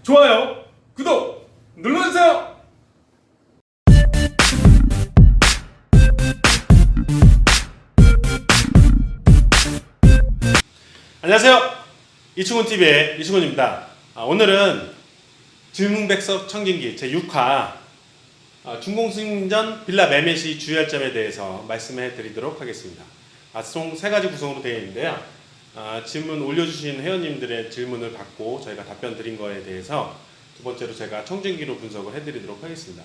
좋아요, 구독 눌러주세요. 안녕하세요. 이충훈TV의 이충훈입니다. 오늘은 질문백석 청진기 제6화 준공승전 빌라 매매 시 주의할 점에 대해서 말씀해 드리도록 하겠습니다. 총 3가지 구성으로 되어 있는데요. 질문 올려주신 회원님들의 질문을 받고 저희가 답변 드린 거에 대해서 두 번째로 제가 청진기로 분석을 해드리도록 하겠습니다.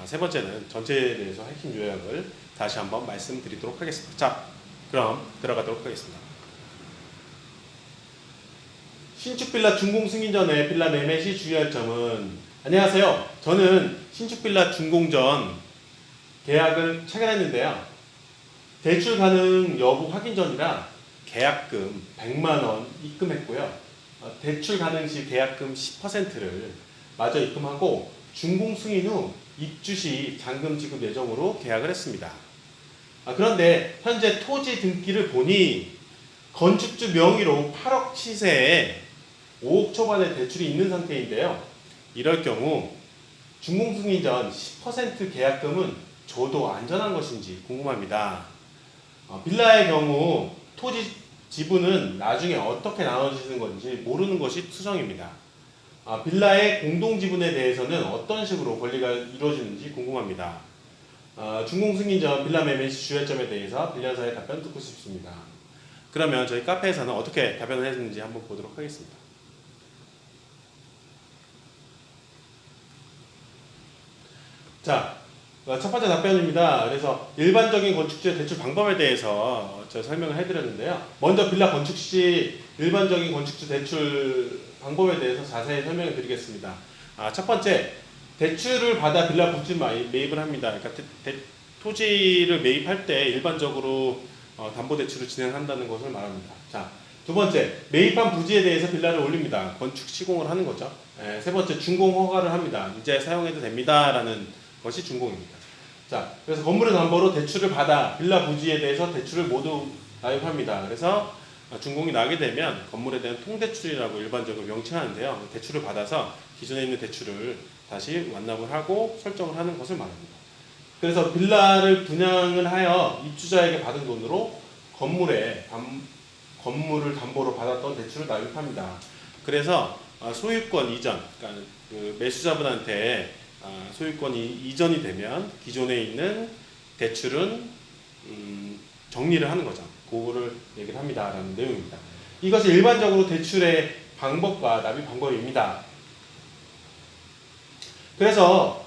세 번째는 전체에 대해서 핵심 요약을 다시 한번 말씀드리도록 하겠습니다. 자, 그럼 들어가도록 하겠습니다. 신축 빌라 준공 승인 전에 빌라 매매 시 주의할 점은, 안녕하세요. 저는 신축 빌라 준공 전 계약을 체결했는데요. 대출 가능 여부 확인 전이라 계약금 100만 원 입금했고요. 대출 가능 시 계약금 10%를 마저 입금하고 준공 승인 후 입주 시 잔금 지급 예정으로 계약을 했습니다. 그런데 현재 토지 등기를 보니 건축주 명의로 8억 시세에 5억 초반의 대출이 있는 상태인데요. 이럴 경우 준공 승인 전 10% 계약금은 줘도 안전한 것인지 궁금합니다. 빌라의 경우 토지 지분은 나중에 어떻게 나눠지는 건지 모르는 것이 투성입니다. 빌라의 공동 지분에 대해서는 어떤 식으로 권리가 이루어지는지 궁금합니다. 준공 승인 전 빌라 매매 시 주의할 점에 대해서 빌려사의 답변 듣고 싶습니다. 그러면 저희 카페에서는 어떻게 답변을 했는지 한번 보도록 하겠습니다. 자, 첫 번째 답변입니다. 그래서 일반적인 건축주의 대출 방법에 대해서 제가 설명을 해드렸는데요. 먼저 빌라 건축 시 일반적인 건축주 대출 방법에 대해서 자세히 설명을 드리겠습니다. 첫 번째, 대출을 받아 빌라 부지 매입을 합니다. 그러니까 토지를 매입할 때 일반적으로 담보대출을 진행한다는 것을 말합니다. 자, 두 번째, 매입한 부지에 대해서 빌라를 올립니다. 건축 시공을 하는 거죠. 세 번째, 준공 허가를 합니다. 이제 사용해도 됩니다. 라는 것이 준공입니다. 자, 그래서 건물의 담보로 대출을 받아 빌라 부지에 대해서 대출을 모두 납입합니다. 그래서 준공이 나게 되면 건물에 대한 통대출이라고 일반적으로 명칭하는데요. 대출을 받아서 기존에 있는 대출을 다시 완납을 하고 설정을 하는 것을 말합니다. 그래서 빌라를 분양을 하여 입주자에게 받은 돈으로 건물을 담보로 받았던 대출을 납입합니다. 그래서 소유권 이전, 그러니까 그 매수자분한테 소유권이 이전이 되면 기존에 있는 대출은 정리를 하는 거죠. 그거를 얘기를 합니다라는 내용입니다. 이것이 일반적으로 대출의 방법과 납입 방법입니다. 그래서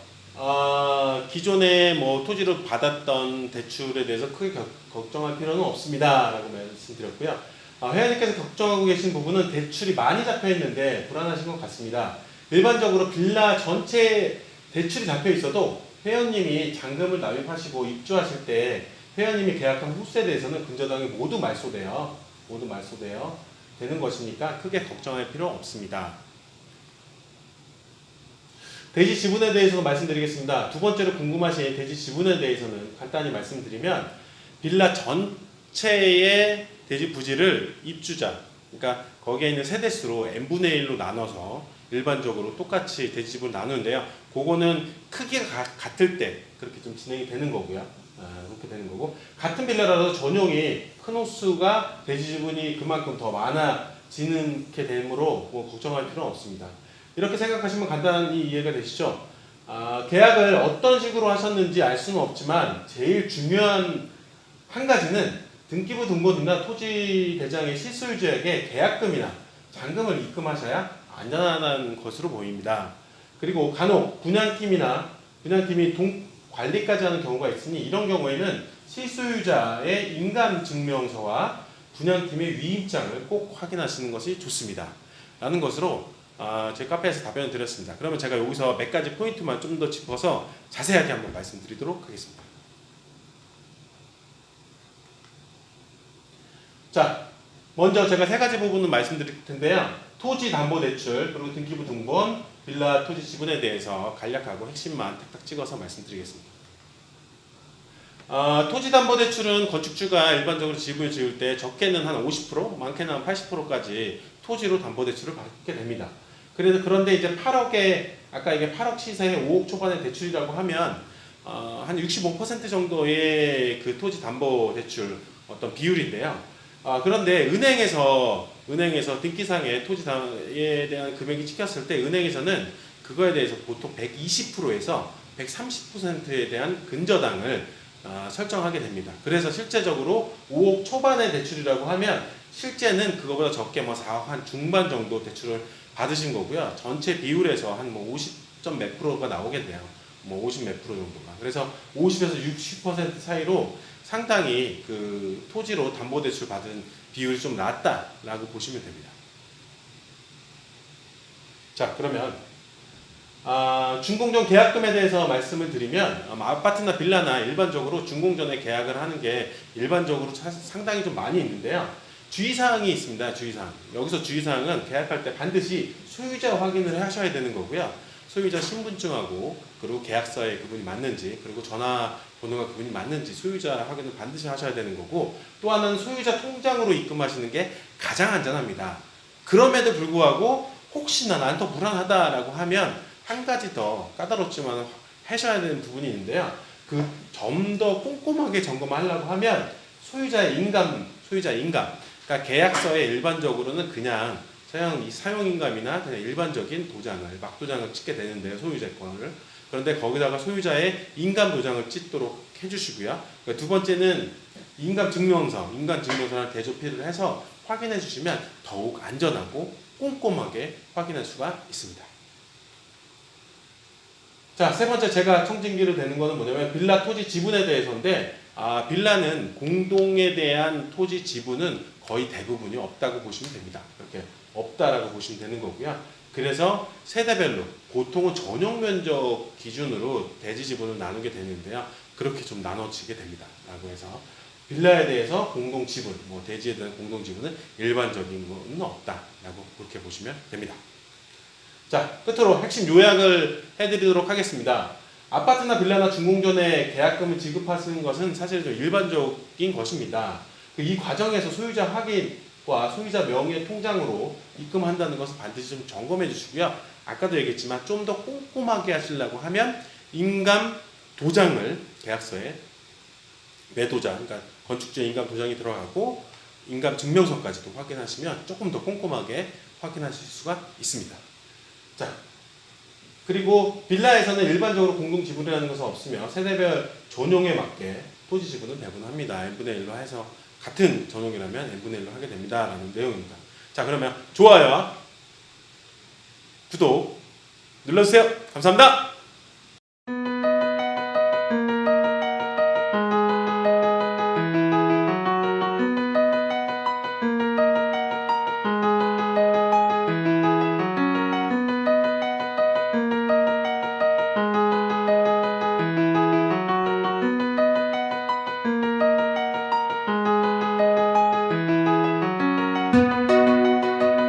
기존에 토지로 받았던 대출에 대해서 크게 걱정할 필요는 없습니다라고 말씀드렸고요. 회원님께서 걱정하고 계신 부분은 대출이 많이 잡혀 있는데 불안하신 것 같습니다. 일반적으로 빌라 전체 대출이 잡혀 있어도 회원님이 잔금을 납입하시고 입주하실 때 회원님이 계약한 후세에 대해서는 근저당이 모두 말소되어 되는 것이니까 크게 걱정할 필요 없습니다. 대지 지분에 대해서도 말씀드리겠습니다. 두 번째로 궁금하신 대지 지분에 대해서는 간단히 말씀드리면 빌라 전체의 대지 부지를 입주자, 그러니까 거기에 있는 세대수로 n분의 1로 나눠서 일반적으로 똑같이 대지 지분을 나누는데요. 그거는 크기가 같을 때 그렇게 좀 진행이 되는 거고요. 그렇게 되는 거고, 같은 빌라라도 전용이 큰 호수가 대지 지분이 그만큼 더 많아지는 게 되므로 걱정할 필요는 없습니다. 이렇게 생각하시면 간단히 이해가 되시죠? 계약을 어떤 식으로 하셨는지 알 수는 없지만 제일 중요한 한 가지는 등기부 등본이나 토지 대장의 실소유주에게 계약금이나 잔금을 입금하셔야 안전하다는 것으로 보입니다. 그리고 간혹 분양팀이 관리까지 하는 경우가 있으니 이런 경우에는 실소유자의 인감증명서와 분양팀의 위임장을 꼭 확인하시는 것이 좋습니다. 라는 것으로 제 카페에서 답변을 드렸습니다. 그러면 제가 여기서 몇 가지 포인트만 좀 더 짚어서 자세하게 한번 말씀드리도록 하겠습니다. 자, 먼저 제가 3가지 부분을 말씀드릴 텐데요. 토지 담보 대출, 그리고 등기부 등본, 빌라 토지 지분에 대해서 간략하고 핵심만 탁탁 찍어서 말씀드리겠습니다. 토지 담보 대출은 건축주가 일반적으로 지분을 지을 때 적게는 한 50%, 많게는 한 80%까지 토지로 담보 대출을 받게 됩니다. 그런데 이제 8억에 아까 이게 8억 시세에 5억 초반의 대출이라고 하면 한 65% 정도의 그 토지 담보 대출 어떤 비율인데요. 그런데 은행에서 등기상에 토지에 대한 금액이 찍혔을 때 은행에서는 그거에 대해서 보통 120%에서 130%에 대한 근저당을 설정하게 됩니다. 그래서 실제적으로 5억 초반의 대출이라고 하면 실제는 그거보다 적게 뭐 4억 한 중반 정도 대출을 받으신 거고요. 전체 비율에서 한 뭐 50점 몇 프로가 나오겠네요. 뭐 50 몇 프로 정도가. 그래서 50에서 60% 사이로 상당히 그 토지로 담보대출 받은 비율이 좀 낮다라고 보시면 됩니다. 자, 그러면 준공전 계약금에 대해서 말씀을 드리면 아파트나 빌라나 일반적으로 준공전에 계약을 하는 게 일반적으로 상당히 좀 많이 있는데요. 주의사항이 있습니다. 주의사항. 여기서 주의사항은 계약할 때 반드시 소유자 확인을 하셔야 되는 거고요. 소유자 신분증하고 그리고 계약서에 그분이 맞는지 그리고 전화번호가 그분이 맞는지 소유자 확인을 반드시 하셔야 되는 거고 또 하나는 소유자 통장으로 입금하시는 게 가장 안전합니다. 그럼에도 불구하고 혹시나 난 더 불안하다라고 하면 한 가지 더 까다롭지만 하셔야 되는 부분이 있는데요. 그 좀 더 꼼꼼하게 점검하려고 하면 소유자 인감 그러니까 계약서에 일반적으로는 그냥 사용인감이나 그냥 일반적인 도장을 막도장을 찍게 되는데요. 소유자권을. 그런데 거기다가 소유자의 인감 도장을 찍도록 해주시고요. 그러니까 두 번째는 인감증명서랑 대조필을 해서 확인해 주시면 더욱 안전하고 꼼꼼하게 확인할 수가 있습니다. 자, 세 번째 제가 청진기로 되는 거는 뭐냐면 빌라 토지 지분에 대해서인데 빌라는 공동에 대한 토지 지분은 거의 대부분이 없다고 보시면 됩니다. 이렇게 없다라고 보시면 되는 거고요. 그래서 세대별로 보통은 전용 면적 기준으로 대지 지분을 나누게 되는데요. 그렇게 좀 나눠지게 됩니다. 라고 해서 빌라에 대해서 공동 지분, 대지에 대한 공동 지분은 일반적인 거는 없다라고 그렇게 보시면 됩니다. 자, 끝으로 핵심 요약을 해드리도록 하겠습니다. 아파트나 빌라나 준공전에 계약금을 지급하시는 것은 사실 좀 일반적인 것입니다. 이 과정에서 소유자 확인과 소유자 명의 통장으로 입금한다는 것을 반드시 좀 점검해 주시고요. 아까도 얘기했지만 좀 더 꼼꼼하게 하시려고 하면 인감 도장을 계약서에 매도장, 그러니까 건축주의 인감 도장이 들어가고 인감 증명서까지도 확인하시면 조금 더 꼼꼼하게 확인하실 수가 있습니다. 자, 그리고 빌라에서는 일반적으로 공동 지분이라는 것은 없으며 세대별 전용에 맞게 토지 지분은 배분합니다. n분의 1로 해서 같은 전용이라면 n분의 1로 하게 됩니다. 라는 내용입니다. 자, 그러면 좋아요, 구독 눌러주세요. 감사합니다.